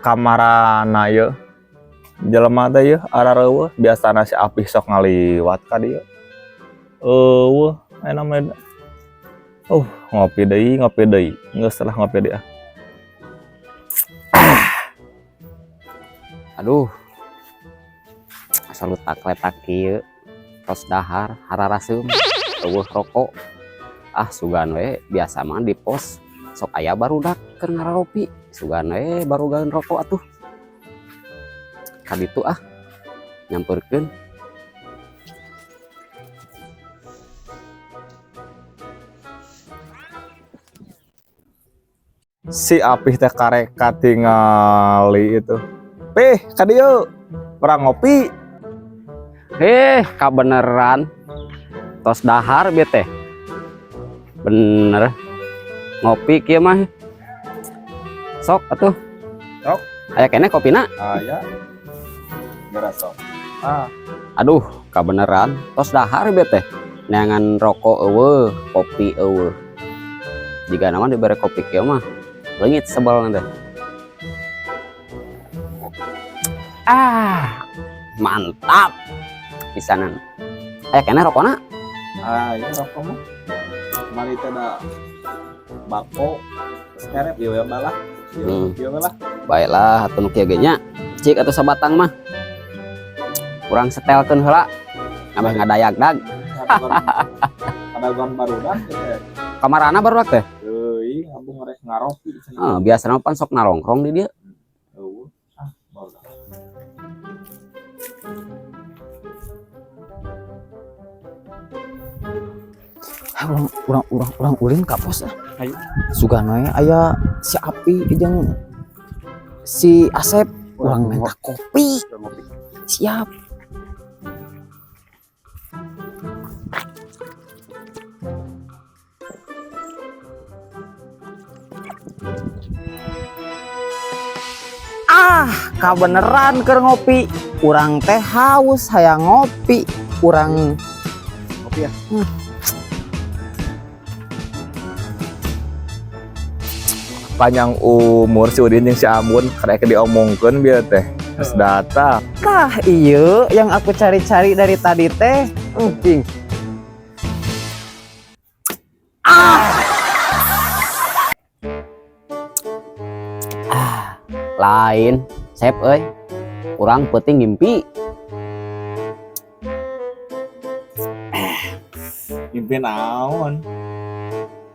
kamarana ye jelema teh ye arareueuh biasana si Apih sok ngaliwat ka dieu eueuh namanya ngopi deui geus lah ngopi deui Aduh, asal letak kieu tos dahar hararaseum eueuh rokok sugan we biasa mah di pos sok aya barudak keur ngararopi sugan we baru gaeun rokok atuh kaditu nyamperkeun si Apih teh karek katingali itu ka dieu orang ngopi kabeneran tos dahar bete bener ngopi kieu mah sok atuh sok aya keneh kopina aya geura sok aduh kabeneran tos dahar bete neangan rokok eueuh kopi eueuh jika nama dibere kopi kieu mah leungit sebel nanti mantap pisanan keneh rokokna iya rokok mah mari teh da bako seret ieu balah ieu balah baiklah atuh nu kieu ge nya cik atuh sabatang mah kurang setelkeun heula ngabeh ngadayagdag adagon barudak kamarana barudak teh euy ngabung rek ngaropi biasana pan sok narongkrong di dieu urang ulin ka pos sugana aya si Api jeung si Asep urang minta kopi siap kabeneran keur ngopi urang teh haus hayang ngopi urang ngopi ya panjang umur si Udin jeung si Amun karek diomongkeun bieu teh geus datang tah ieu yang aku cari-cari dari tadi teh anjing lain Sep euy urang peuting ngimpi ngimpi naon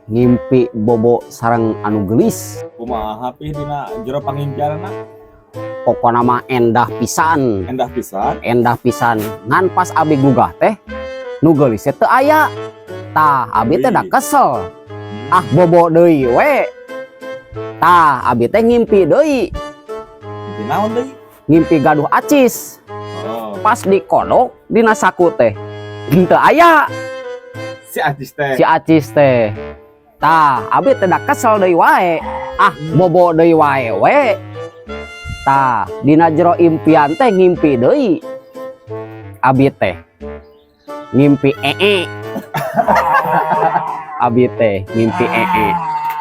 ngimpi bobo sareng anu gelis kumaha Pih dina jero pangimpianna pokona mah endah pisan ngan pas abi gugah teh nu gelis teh aya tah abi teh da kesel bobo deui we tah abi teh ngimpi deui ngimpi naon deui ngimpi gaduh acis pas dikodok dina saku teh henteu aya si acis teh tah abi teh da kesel deui wae bobo deui wae we tah dina jero impian teh ngimpi deui abi teh ngimpi abi teh ngimpi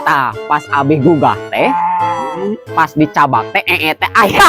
tah pas abi gugah teh pas dicabak teh teh aya